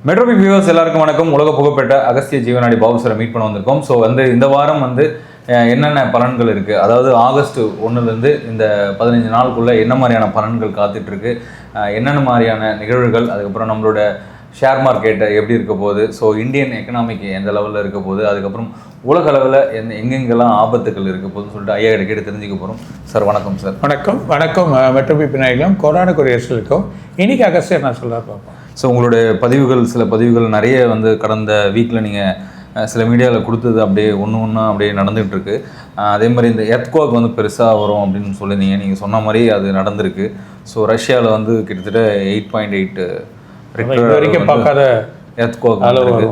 மெட்ரோபிக் viewers எல்லாருக்கும் வணக்கம். உலக புகழ்பெற்ற அகஸ்திய ஜீவனாடி பாபு சாரை மீட் பண்ண வந்திருக்கோம். ஸோ இந்த வாரம் என்னென்ன பலன்கள் இருக்குது, அதாவது ஆகஸ்ட் 1லேருந்து இந்த 15 நாளுக்குள்ளே என்ன மாதிரியான பலன்கள் காத்துட்ருக்கு, என்னென்ன மாதிரியான நிகழ்வுகள், அதுக்கப்புறம் நம்மளோட ஷேர் மார்க்கெட்டை எப்படி இருக்க போகுது, ஸோ இந்தியன் எக்கனாமிக் எந்த லெவலில் இருக்க போகுது, அதுக்கப்புறம் உலக அளவில் எங்கெங்கெல்லாம் ஆபத்துகள் இருக்க போகுதுன்னு சொல்லிட்டு ஐயா கிட்ட கேட்டு தெரிஞ்சுக்க போகிறோம். சார் வணக்கம். சார் வணக்கம். மெட்ரோபிக் விநாயகம் கொரோனா கொரியர்ஸ் இருக்கும். இன்றைக்கி அகஸ்தியர் நான் சொல்ல பார்ப்போம். ஸோ உங்களுடைய சில பதிவுகள் நிறைய கடந்த வீக்கில் நீங்கள் சில மீடியாவில் கொடுத்தது அப்படியே ஒன்றா அப்படியே நடந்துகிட்டு இருக்கு. அதே மாதிரி இந்த எர்த்குவாக் பெருசாக வரும் அப்படின்னு சொல்லியிருந்தீங்க. நீங்கள் சொன்ன மாதிரி அது நடந்திருக்கு. ஸோ ரஷ்யாவில் கிட்டத்தட்ட 8.8 வரைக்கும் பார்க்காத எர்த்குவாக் இருக்கு.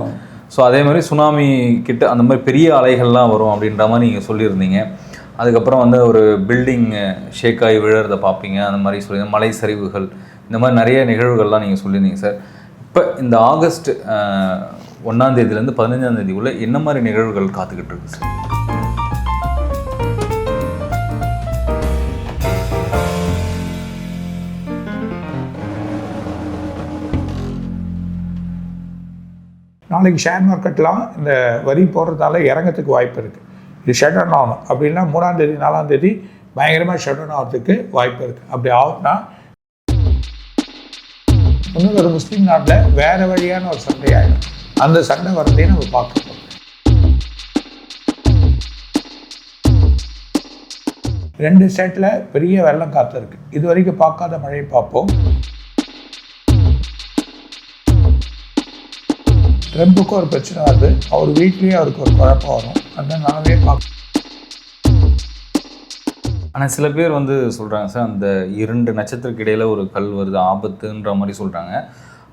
ஸோ அதே மாதிரி சுனாமி கிட்ட அந்த மாதிரி பெரிய அலைகள்லாம் வரும் அப்படின்ற மாதிரி நீங்கள் சொல்லியிருந்தீங்க. அதுக்கப்புறம் ஒரு பில்டிங் ஷேக் ஆகி விழுறதை பார்ப்பீங்க, அந்த மாதிரி சொல்லி மலை சரிவுகள், இந்த மாதிரி நிறைய நிகழ்வுகள்லாம் நீங்கள் சொல்லியிருந்தீங்க சார். இப்போ இந்த ஆகஸ்ட் 1ஆம் தேதியிலேருந்து 15ஆம் தேதிக்குள்ளே என்ன மாதிரி நிகழ்வுகள் காத்துக்கிட்டு இருக்கு சார்? நாளைக்கு ஷேர் மார்க்கெட்லாம் இந்த வரி போடுறதால இறங்கிறதுக்கு வாய்ப்பு இருக்குது. இது ஷட் டவுன் ஆகணும் அப்படின்னா 3ஆம் தேதி 4ஆம் தேதி பயங்கரமாக ஷட் டவுன் ஆகிறதுக்கு வாய்ப்பு இருக்குது. அப்படி ஆகும்னா இன்னும் ஒரு முஸ்லீம் நாட்டில் வேறு வழியான ஒரு சண்டை ஆகிடும். அந்த சண்டை வரதையும் நம்ம பார்க்க போகிறோம். 2 ஸ்டேட்டில் பெரிய வெள்ளம் காற்று இருக்குது. இது வரைக்கும் பார்க்காத மழையை பார்ப்போம். ட்ரம்புக்கு ஒரு பிரச்சனை வருது. அவர் வீட்லேயே அவருக்கு ஒரு குழப்பம் வரும். அந்த நானே பார்க்க. ஆனால் சில பேர் சொல்கிறாங்க சார், அந்த 2 நட்சத்திரக்கு இடையில் ஒரு கல் வருது ஆபத்துன்ற மாதிரி சொல்கிறாங்க.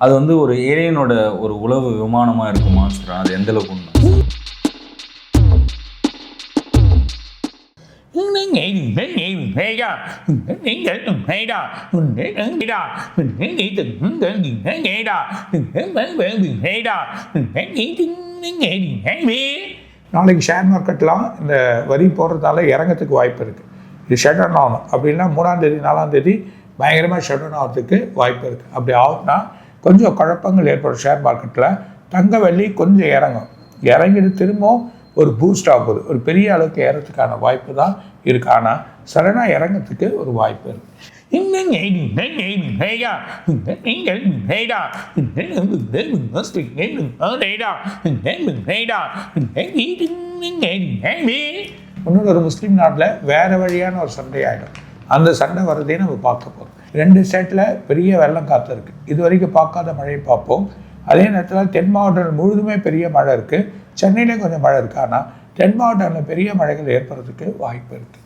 அது ஒரு ஏலியனோட ஒரு உளவு விமானமாக இருக்குமான்னு சொல்கிறாங்க. அது எந்த அளவுக்கு உண்மை? நாளைக்கு ஷேர் மார்க்கெட்லாம் இந்த வரி போடுறதால இறங்கிறதுக்கு வாய்ப்பு இருக்குது. இது ஷட் டவுன் ஆகணும் அப்படின்னா 3ஆம் தேதி 4ஆம் தேதி பயங்கரமாக ஷட் டவுன் ஆகிறதுக்கு வாய்ப்பு இருக்குது. அப்படி ஆகும்னா கொஞ்சம் குழப்பங்கள் ஏற்படும் ஷேர் மார்க்கெட்டில். தங்க வெள்ளி கொஞ்சம் இறங்கிட்டு திரும்பவும் ஒரு பூஸ்ட் ஆகுது. ஒரு பெரிய அளவுக்கு ஏறத்துக்கான வாய்ப்பு தான் இருக்குது. ஆனால் சடனாக இறங்கிறதுக்கு ஒரு வாய்ப்பு இருக்குது. இன்னொரு ஒரு முஸ்லீம் நாட்டில் வேறு வழியான ஒரு சண்டை ஆகிடும். அந்த சண்டை வரதையும் நம்ம பார்க்க போகிறோம். 2 ஸ்டேட்டில் பெரிய வெள்ளம் காற்று இருக்குது. இது வரைக்கும் பார்க்காத மழையை பார்ப்போம். அதே நேரத்தில் தென் மாவட்டங்கள் முழுதுமே பெரிய மழை இருக்குது. சென்னையிலே கொஞ்சம் மழை இருக்குது. ஆனால் தென் மாவட்டங்களில் பெரிய மழைகள் ஏற்படுறதுக்கு வாய்ப்பு இருக்குது.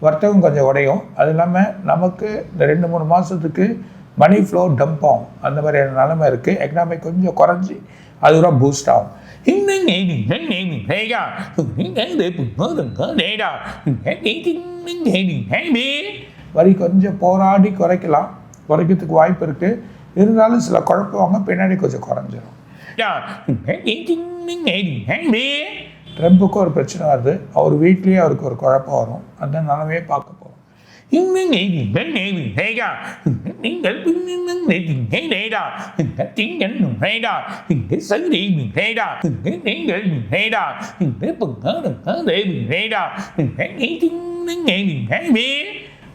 வர்த்தகம் கொஞ்சம் உடையும். அது இல்லாமல் நமக்கு இந்த 2-3 மாதத்துக்கு மணி ஃப்ளோ டம்ப் ஆகும். அந்த மாதிரியான நிலைமை இருக்குது. எக்கனாமிக் கொஞ்சம் குறைஞ்சி அதுதான் பூஸ்ட் ஆகும். வரி கொஞ்சம் போராடி குறைக்கிறதுக்கு வாய்ப்பு இருக்குது. இருந்தாலும் சில குழப்பவாங்க பின்னாடி கொஞ்சம் குறைஞ்சிடும். ட்ரம்புக்கு ஒரு பிரச்சனை வருது. அவர் வீட்லேயே அவருக்கு ஒரு குழப்பம் வரும். அந்த நிலைமையே பார்க்க போகிறோம்.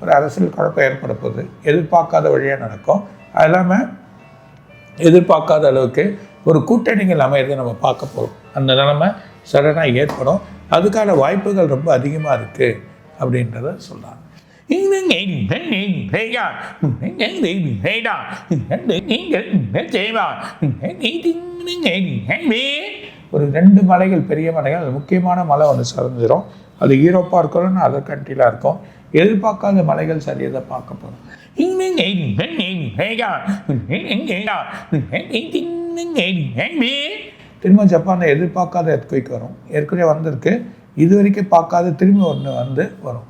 ஒரு அரசியல் குழப்பம் ஏற்பட போகுது. எதிர்பார்க்காத வழியாக நடக்கும். அது இல்லாமல் எதிர்பார்க்காத அளவுக்கு ஒரு கூட்டணிகள் அமையிறதை நம்ம பார்க்க போகிறோம். அந்த நிலைமை சடனாக ஏற்படும். அதுக்கான வாய்ப்புகள் ரொம்ப அதிகமாக இருக்குது அப்படின்றத சொல்கிறாங்க. ஒரு 2 மலைகள் பெரிய மலைகள், அது முக்கியமான மலை சரிஞ்சிடும். அது யூரோப்பாக இருக்கணும், அதர் கண்ட்ரியில் இருக்கும். எதிர்பார்க்காத மலைகள் சரியதை பார்க்க போகிறோம். திரும்ப ஜப்பானில் எதிர்பார்க்காத எர்த்குவேக் வரும். ஏற்கனவே வந்திருக்கு. இது வரைக்கும் பார்க்காத திரும்பி ஒன்று வரும்.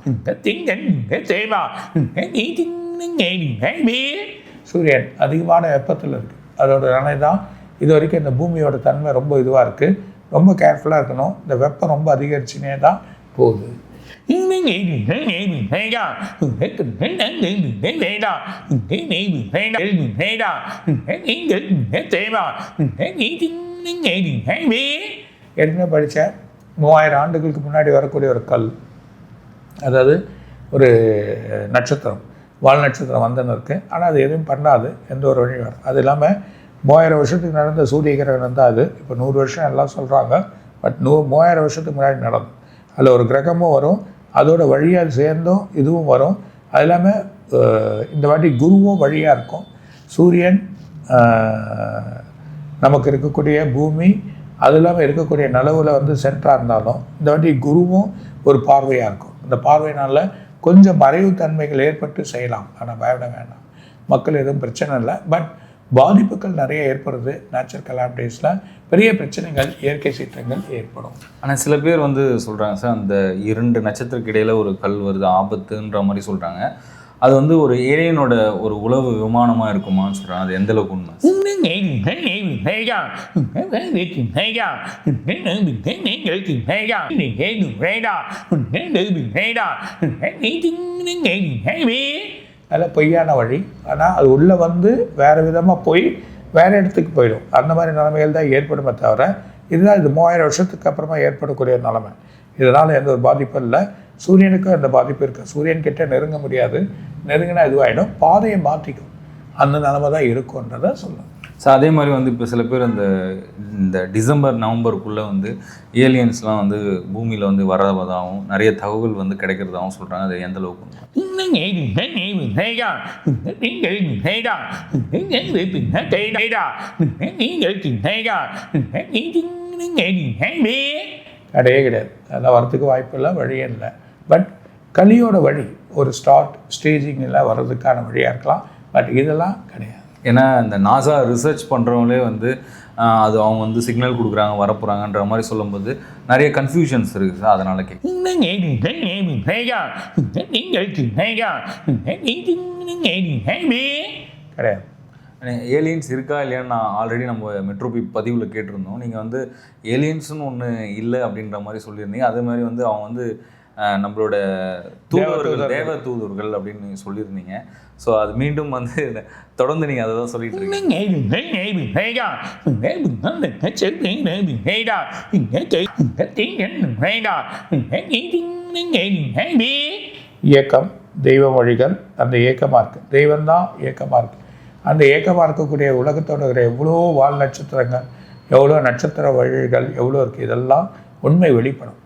சூரியன் அதிகமான வெப்பத்தில் இருக்குது. அதோட நிலை தான் இது வரைக்கும் இந்த பூமியோட தன்மை ரொம்ப இதுவாக இருக்குது. ரொம்ப கேர்ஃபுல்லாக இருக்கணும். இந்த வெப்பம் ரொம்ப அதிகரிச்சுனே தான் போகுது. ஏற்கனவே படித்தேன் 3000 ஆண்டுகளுக்கு முன்னாடி வரக்கூடிய ஒரு கல், அதாவது ஒரு நட்சத்திரம், வால் நட்சத்திரம் வந்துன்னு இருக்குது. ஆனால் அது எதுவும் பண்ணாது, எந்த ஒரு வழி வரும். அது இல்லாமல் 3000 வருஷத்துக்கு நடந்த சூரிய கிரகணம் தான் அது. இப்போ 100 வருஷம் எல்லாம் சொல்கிறாங்க, பட் 3000 வருஷத்துக்கு முன்னாடி நடந்தது. அதில் ஒரு கிரகமும் வரும், அதோட வழியாக சேர்ந்தும் இதுவும் வரும். அது இல்லாமல் இந்த வாட்டி குருவும் வழியாக இருக்கும். சூரியன், நமக்கு இருக்கக்கூடிய பூமி, அது இல்லாமல் இருக்கக்கூடிய நிலவில் வந்து சென்டராக இருந்தாலும் இந்த வாட்டி குருவும் ஒரு பார்வையாக இருக்கும். இந்த பார்வையினால் கொஞ்சம் மறைவுத்தன்மைகள் ஏற்பட்டு செய்யலாம், ஆனால் பயப்பட வேண்டாம். மக்கள் எதுவும் பிரச்சனை இல்லை. பட் பாதிப்புகள் நிறைய ஏற்படுது. நேச்சுரல் கலாமிட்டிஸில் பெரிய பிரச்சனைகள், இயற்கை சீற்றங்கள் ஏற்படும். ஆனால் சில பேர் வந்து சொல்கிறாங்க சார், அந்த 2 நட்சத்திரக்கு இடையில் ஒரு கல் வருது, ஆபத்துன்ற மாதிரி சொல்கிறாங்க. அது வந்து ஒரு ஏலியனோட ஒரு உளவு விமானமாக இருக்குமான்னு சொல்கிறாங்க. அது எந்த அளவுக்கு உண்மை? அதில் பொய்யான வழி. ஆனால் அது உள்ளே வந்து வேறு விதமாக போய் வேறு இடத்துக்கு போயிடும். அந்த மாதிரி நிலைமைகள் தான் ஏற்படுமே தவிர, இதுதான் இது 3000 வருஷத்துக்கு அப்புறமா ஏற்படக்கூடிய நிலைமை. இதனால் எந்த ஒரு பாதிப்பும் இல்லை. சூரியனுக்கும் எந்த பாதிப்பு இருக்குது. சூரியன்கிட்ட நெருங்க முடியாது, நெருங்கினா இதுவாகிடும், பாதையை மாற்றிக்கும். அந்த நிலைமை தான் இருக்குன்றதை சொல்லலாம். ஸோ அதே மாதிரி வந்து இப்போ சில பேர் இந்த டிசம்பர் நவம்பருக்குள்ளே வந்து ஏலியன்ஸ்லாம் வந்து பூமியில் வந்து வர்றதாகவும் நிறைய தகவல் வந்து கிடைக்கிறதாகவும் சொல்கிறாங்க. அது எந்த அளவுக்கு? கிடையவே கிடையாது. அதெல்லாம் வரத்துக்கு வாய்ப்பு இல்லை, வழியே இல்லை. பட் கலியோட வழி ஒரு ஸ்டேஜிங்கில் வர்றதுக்கான வழியாக இருக்கலாம். பட் இதெல்லாம் கிடையாது. ஏன்னா இந்த நாசா ரிசர்ச் பண்ணுறவங்களே வந்து அது அவங்க வந்து சிக்னல் கொடுக்குறாங்க, வரப்போகிறாங்கன்ற மாதிரி சொல்லும்போது நிறைய கன்ஃபியூஷன்ஸ் இருக்குது சார். அதனால் கிடையாது. ஏலியன்ஸ் இருக்கா இல்லையான்னு நான் ஆல்ரெடி நம்ம மெட்ரோபி பதிவில் கேட்டிருந்தோம். நீங்கள் வந்து ஏலியன்ஸ்னு ஒன்று இல்லை அப்படின்ற மாதிரி சொல்லியிருந்தீங்க. அதே மாதிரி வந்து அவங்க வந்து நம்மளோட தூதுவர்கள், தேவ தூதுவர்கள் அப்படின்னு சொல்லியிருந்தீங்க. ஸோ அது மீண்டும் வந்து தொடர்ந்து நீங்கள் அதை தான் சொல்லிட்டு இருக்கீங்க. இயக்கம், தெய்வ மொழிகள், அந்த இயக்கமாக இருக்குது. தெய்வம்தான் இயக்கமாக இருக்குது. அந்த இயக்கமாக இருக்கக்கூடிய உலகத்தோட எவ்வளோ வால் நட்சத்திரங்கள், எவ்வளோ நட்சத்திர வழிகள் எவ்வளோ இருக்குது, இதெல்லாம் உண்மை வெளிப்படும்.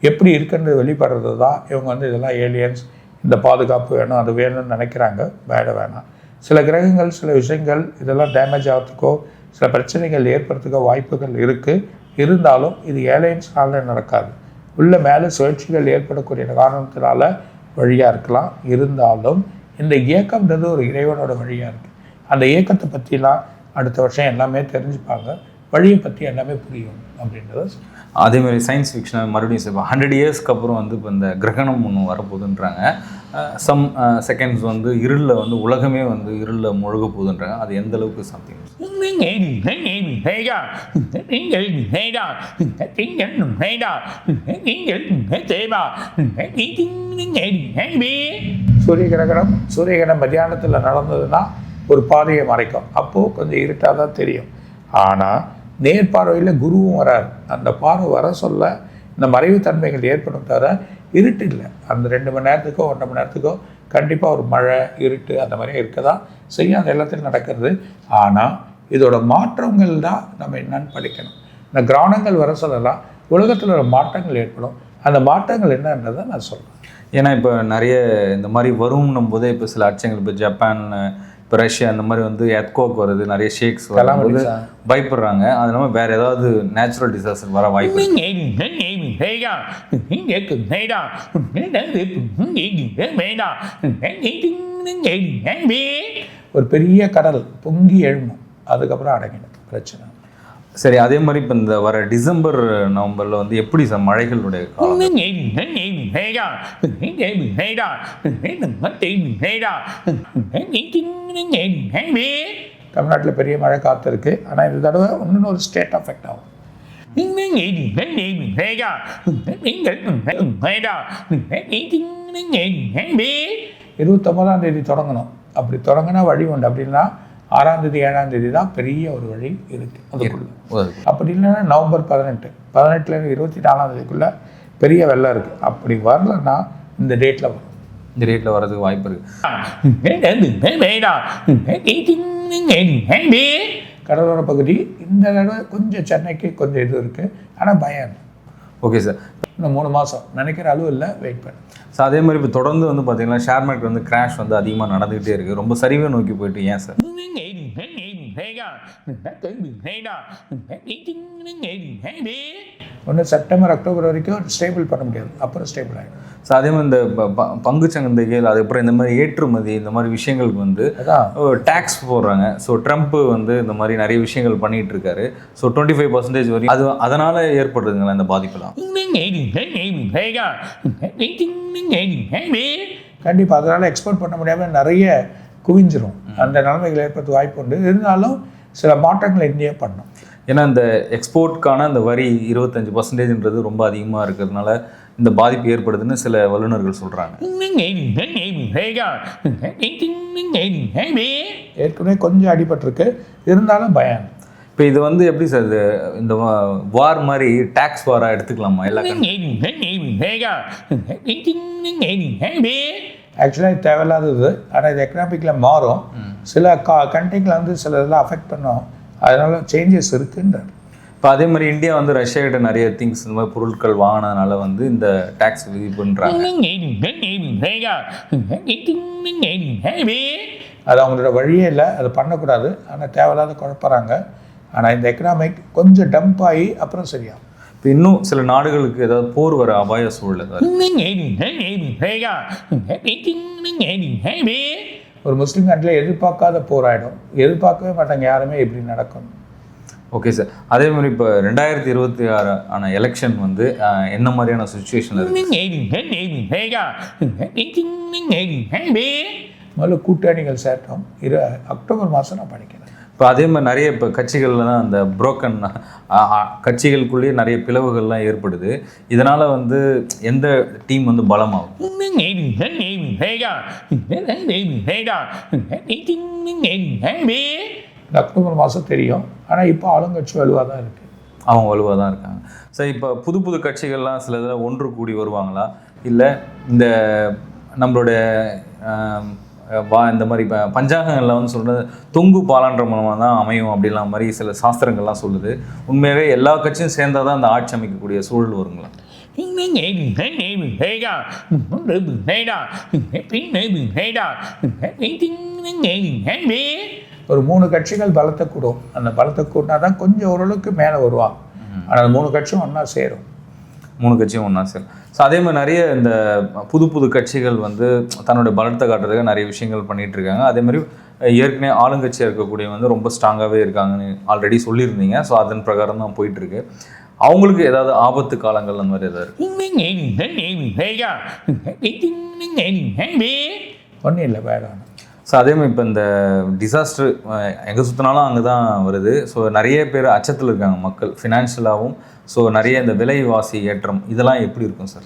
எப்படி இருக்குன்றது வெளிப்படுறது தான் இவங்க வந்து இதெல்லாம் ஏலியன்ஸ், இந்த பாதுகாப்பு வேணும், அது வேணும்னு நினைக்கிறாங்க. வேணாம். சில கிரகங்கள், சில விஷயங்கள் இதெல்லாம் டேமேஜ் ஆகிறதுக்கோ சில பிரச்சனைகள் ஏற்படுறதுக்கோ வாய்ப்புகள் இருக்குது. இருந்தாலும் இது ஏலியன்ஸ்னால நடக்காது. உள்ள மேலே சுழற்சிகள் ஏற்படக்கூடிய காரணத்தினால வழியாக இருக்கலாம். இருந்தாலும் இந்த இயக்கம்ன்றது ஒரு இறைவனோட வழியாக இருக்குது. அந்த இயக்கத்தை பற்றிலாம் அடுத்த வருஷம் எல்லாமே தெரிஞ்சுப்பாங்க. வழியை பற்றி எல்லாமே புரியும் அப்படின்றத. அதேமாதிரி சயின்ஸ் ஃபிக்ஷனை மறுபடியும் இப்போ 100 இயர்ஸ்க்கு அப்புறம் வந்து இப்போ இந்த கிரகணம் ஒன்று வரப்போகுதுன்றாங்க. சம் செகண்ட்ஸ் வந்து இருளில் வந்து உலகமே வந்து இருளில் முழுக போகுதுன்றாங்க. அது எந்த அளவுக்கு சாத்தியம்? சூரிய கிரகணம் மத்தியானத்தில் நடந்ததுன்னா ஒரு பாதையை மறைக்கும். அப்போது கொஞ்சம் இருட்டாக தான் தெரியும். ஆனால் நேர்பார்வையில் குருவும் வராரு. அந்த பார்வை வர சொல்ல இந்த மறைவுத்தன்மைகள் ஏற்படும் தவிர இருட்டு இல்லை. அந்த 2 மணி நேரத்துக்கோ 1.5 மணி நேரத்துக்கோ கண்டிப்பாக ஒரு மழை, இருட்டு அந்த மாதிரி இருக்க தான் செய்யும். அந்த எல்லாத்தையும் நடக்கிறது. ஆனால் இதோட மாற்றங்கள் தான் நம்ம என்னன்னு படிக்கணும். இந்த கிரகணங்கள் வர சொல்லலாம், உலகத்தில் ஒரு மாற்றங்கள் ஏற்படும். அந்த மாற்றங்கள் என்னன்றதை நான் சொல்கிறேன். ஏன்னா இப்போ நிறைய இந்த மாதிரி வரும்னும் போதே இப்போ சில அச்சங்கள், இப்போ ஜப்பான், இப்போ ரஷ்யா, அந்த மாதிரி வந்து எர்த்குவேக் வருது, நிறைய ஷேக்ஸ் வரும்போது பயப்படுறாங்க. அது இல்லாமல் வேறு ஏதாவது நேச்சுரல் டிசாஸ்டர் வர வாய்ப்பு. ஒரு பெரிய கடல் பொங்கி எழும்பும், அதுக்கப்புறம் அடங்கிடும் பிரச்சனை. சரி, அதே மாதிரி இப்போ இந்த வர டிசம்பர் நவம்பரில் வந்து எப்படி சார் மழைகளுடைய காலம்? தமிழ்நாட்டில் பெரிய மழை காத்திருக்கு. ஆனால் இந்த தடவை இன்னொரு ஸ்டேட் அஃபெக்ட் ஆகும். இருபத்தொன்பதாம் தேதி தொடங்கணும். அப்படி தொடங்கினா வழி உண்டு. அப்படின்னா 6ஆம் தேதி 7ஆம் தேதி தான் பெரிய ஒரு வழி இருக்குது அதுக்குள்ள. அப்படி இல்லைன்னா நவம்பர் 18 24ஆம் தேதிக்குள்ளே பெரிய வெள்ளம் இருக்குது. அப்படி வரலன்னா இந்த டேட்டில் வரும். இந்த டேட்டில் வர்றதுக்கு வாய்ப்பு இருக்குது. கடலோர பகுதி இந்த தடவை கொஞ்சம் சென்னைக்கு கொஞ்சம் இது இருக்குது. ஆனால் பயம் இல்லை. Okay sir. இன்னும் 3 மாதம் நினைக்கிற அளவு இல்லை, வெயிட் பண்ணு. ஸோ அதே மாதிரி இப்போ தொடர்ந்து வந்து பார்த்தீங்கன்னா ஷேர் மார்க்கெட் வந்து கிராஷ் வந்து அதிகமாக நடந்துகிட்டே இருக்குது. ரொம்ப சரிவை நோக்கி போயிட்டு ஏன் சார்? ஒன்று செப்டம்பர் அக்டோபர் வரைக்கும் ஸ்டேபிள் பண்ண முடியாது, அப்புறம் ஸ்டேபிள் ஆகிடும். ஸோ அதே மாதிரி இந்த பங்குச்சந்தைகள் அதுக்கப்புறம் இந்த மாதிரி ஏற்றுமதி இந்த மாதிரி விஷயங்களுக்கு வந்து டேக்ஸ் போடுறாங்க. ஸோ ட்ரம்ப் வந்து இந்த மாதிரி நிறைய விஷயங்கள் பண்ணிகிட்டு இருக்காரு. ஸோ 25% வரையும் அது அதனால் ஏற்படுறதுங்களா இந்த பாதிப்பெல்லாம்? கண்டிப்பாக அதனால் எக்ஸ்போர்ட் பண்ண முடியாமல் நிறைய குவிஞ்சிரும். அந்த நிலைமைகள் ஏற்படுத்த வாய்ப்பு உண்டு. இருந்தாலும் சில மாற்றங்களை இந்தியா பண்ணும். ஏன்னா இந்த எக்ஸ்போர்ட்கான அந்த வரி 25%ன்றது ரொம்ப அதிகமாக இருக்கிறதுனால இந்த பாதிப்பு ஏற்படுதுன்னு சில வல்லுநர்கள் சொல்கிறாங்க. ஏற்கனவே கொஞ்சம் அடிபட்டிருக்கு, இருந்தாலும் பயம். இப்போ இது வந்து எப்படி சார் இது இந்த வார் மாதிரி டேக்ஸ் வாராக எடுத்துக்கலாமா? எல்லா ஆக்சுவலாக இது தேவையில்லாதது. ஆனால் இது எக்கனாமிக்கில் மாறும். சில கண்ட்ரிகளை வந்து சில இதெல்லாம் அஃபெக்ட் பண்ணும். அதனால சேஞ்சஸ் இருக்குன்றார். இப்போ அதே மாதிரி இந்தியா வந்து ரஷ்யாகிட்ட நிறைய திங்ஸ் இந்த மாதிரி பொருட்கள் வாங்கினதுனால வந்து இந்த டேக்ஸ் விதிப்புன்றாங்க. அது அவங்களோட வழியே இல்லை, அது பண்ணக்கூடாது. ஆனால் தேவையில்லாத குழப்பறாங்க. ஆனால் இந்த எக்கனாமிக் கொஞ்சம் டம்ப் ஆகி அப்புறம் சரியாகும். இப்போ இன்னும் சில நாடுகளுக்கு ஏதாவது போர் வர அபாய சூழல் ஒரு முஸ்லீம் கண்ட்ரியில் எதிர்பார்க்காத போர் ஆகிடும். எதிர்பார்க்கவே மாட்டாங்க யாருமே இப்படி நடக்கும். Okay sir. அதே மாதிரி இப்போ 2026 ஆன எலெக்ஷன் வந்து என்ன மாதிரியான சுச்சுவேஷன் இருக்கு? முதல்ல கூட்டணிகள் சேட்டம் அக்டோபர் மாதம் நான் படிக்கிறேன். இப்போ அதே மாதிரி நிறைய இப்போ கட்சிகளில் தான் அந்த புரோக்கன் கட்சிகளுக்குள்ளேயே நிறைய பிளவுகள்லாம் ஏற்படுது. இதனால் வந்து எந்த டீம் வந்து பலமாகும்? அக்டோபர் மாதம் தெரியும். ஆனால் இப்போ ஆளுங்கட்சி வலுவாக தான் இருக்குது. அவங்க வலுவாக தான் இருக்காங்க. ஸோ இப்போ புது புது கட்சிகள்லாம் சில இதில் ஒன்று கூடி வருவாங்களா? இல்லை இந்த நம்மளோட இந்த மாதிரி இப்போ பஞ்சாங்கங்களில் வந்து சொல்கிறது தொங்கு பாலான்ற மூலமாக தான் அமையும் அப்படிலாம் மாதிரி சில சாஸ்திரங்கள்லாம் சொல்லுது. உண்மையாகவே எல்லா கட்சியும் சேர்ந்தால் தான் அந்த ஆட்சி அமைக்கக்கூடிய சூழல் வருங்களா? ஒரு 3 கட்சிகள் பலத்தை கூடும். அந்த பலத்தை கூட்டினா தான் கொஞ்சம் ஓரளவுக்கு மேலே வருவாங்க. ஆனால் 3 கட்சியும் ஒன்றா சேரும். 3 கட்சியும் ஒன்றா சேரும். ஸோ அதே மாதிரி நிறைய இந்த புது புது கட்சிகள் வந்து தன்னோட பலத்தை காட்டுறதுக்கு நிறைய விஷயங்கள் பண்ணிகிட்டு இருக்காங்க. அதே மாதிரி ஏற்கனவே ஆளுங்கட்சியாக இருக்கக்கூடிய வந்து ரொம்ப ஸ்ட்ராங்காகவே இருக்காங்கன்னு ஆல்ரெடி சொல்லியிருந்தீங்க. ஸோ அதன் பிரகாரம் தான் போயிட்டுருக்கு. அவங்களுக்கு ஏதாவது ஆபத்து காலங்கள் அந்த மாதிரி ஏதாவது ஒன்றும் இல்லை, வேற. ஸோ அதே மாதிரி இப்போ இந்த டிசாஸ்டர் எங்கே சுற்றினாலும் அங்கே தான் வருது. ஸோ நிறைய பேர் அச்சத்தில் இருக்காங்க மக்கள் ஃபினான்ஷியலாகவும். ஸோ நிறைய இந்த விலைவாசி ஏற்றம் இதெல்லாம் எப்படி இருக்கும் சார்?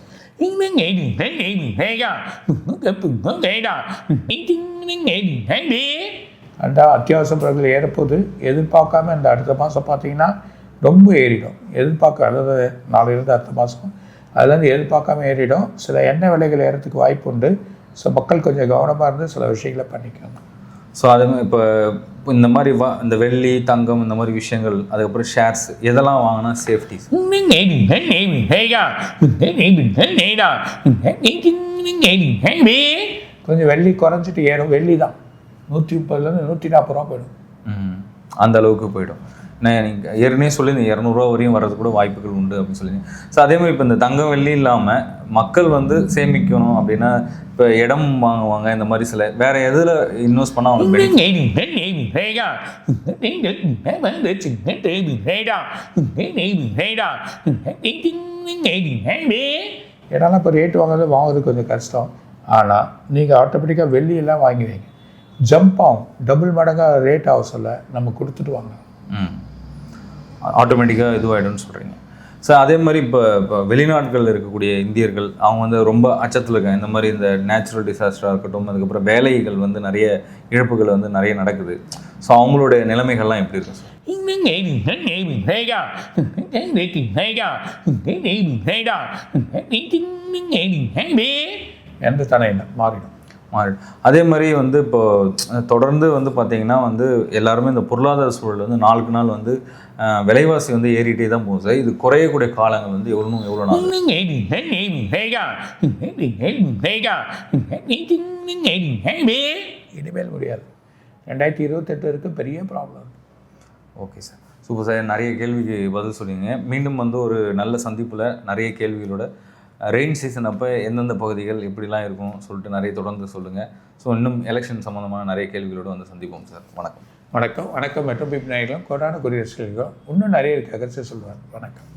அந்த அத்தியாவசிய பொருட்கள் ஏறப்போது எதிர்பார்க்காம இந்த அடுத்த மாதம் பார்த்தீங்கன்னா ரொம்ப ஏறிடும். அதாவது நாளையிலிருந்து அடுத்த மாதம் அதுலேருந்து எதிர்பார்க்காம ஏறிடும். சில எண்ணெய் விலைகள் ஏறத்துக்கு வாய்ப்பு உண்டு. ஸோ மக்கள் கொஞ்சம் கவனமாக இருந்து சில விஷயங்களை பண்ணிக்கணும். ஸோ அதே மாதிரி இப்போ இந்த மாதிரி இந்த வெள்ளி தங்கம் இந்த மாதிரி விஷயங்கள் அதுக்கப்புறம் ஷேர்ஸ் இதெல்லாம் வாங்கினா சேஃப்டி? கொஞ்சம் வெள்ளி குறைஞ்சிட்டு ஏறும். வெள்ளி தான் 130லேருந்து 140 ரூபா போயிடும். அந்த அளவுக்கு போயிடும். நீங்கள் ஏற்கனவே சொல்லி இந்த 200 ரூபா வரையும் வர்றது கூட வாய்ப்புகள் உண்டு அப்படின்னு சொல்லி. ஸோ அதே மாதிரி இப்போ இந்த தங்கம் வெள்ளி இல்லாமல் மக்கள் வந்து சேமிக்கணும் அப்படின்னா இப்போ இடம் வாங்குவாங்க. இந்த மாதிரி சில வேறு எதில் இன்வெஸ்ட் பண்ணால் அவங்க இடம்லாம் இப்போ ரேட்டு வாங்குறது கொஞ்சம் கஷ்டம். ஆனால் நீங்கள் ஆட்டோமேட்டிக்காக வெள்ளியெல்லாம் வாங்கி வைங்க. ஜம்ப் ஆகும், டபுள் மடங்காக ரேட் ஆக சொல்ல நம்ம கொடுத்துட்டு வாங்க. ஆட்டோமேட்டிக்காக இதுவாகிடும்னு சொல்கிறீங்க. சார் அதே மாதிரி இப்போ வெளிநாடுகளில் இருக்கக்கூடிய இந்தியர்கள் அவங்க வந்து ரொம்ப அச்சத்தில் இருக்காங்க. இந்த மாதிரி இந்த நேச்சுரல் டிசாஸ்டராக இருக்கட்டும், அதுக்கப்புறம் வேலைகள் வந்து நிறைய இழப்புகள் வந்து நிறைய நடக்குது. ஸோ அவங்களுடைய நிலைமைகள்லாம் எப்படி இருக்கும் சார்? எந்த தடையில மாறிடும். அதே மாதிரி வந்து இப்போ தொடர்ந்து வந்து பார்த்திங்கன்னா வந்து எல்லாருமே இந்த பொருளாதார சூழல் வந்து நாளுக்கு நாள் வந்து விலைவாசி வந்து ஏறிட்டே தான் போகுது சார். இது குறையக்கூடிய காலங்கள் வந்து எவ்வளோ நாள்? இனிமேல் முடியாது. 2028 வரைக்கும் பெரிய problem. Okay sir, super sir. நிறைய கேள்விக்கு பதில் சொன்னீங்க. மீண்டும் வந்து ஒரு நல்ல சந்திப்பில் நிறைய கேள்விகளோட ரெயின் சீசன் அப்போ எந்தெந்த பகுதிகள் எப்படிலாம் இருக்கும் சொல்லிட்டு நிறைய தொடர்ந்து சொல்லுங்கள். ஸோ இன்னும் எலெக்ஷன் சம்மந்தமான நிறைய கேள்விகளோடு வந்து சந்திப்போம் சார். வணக்கம். வணக்கம். மெட்ரோ பிப் நாயகம் கோடான குடியரசு இன்னும் நிறைய இருக்குது. அகற்ற சொல்லுவார். வணக்கம்.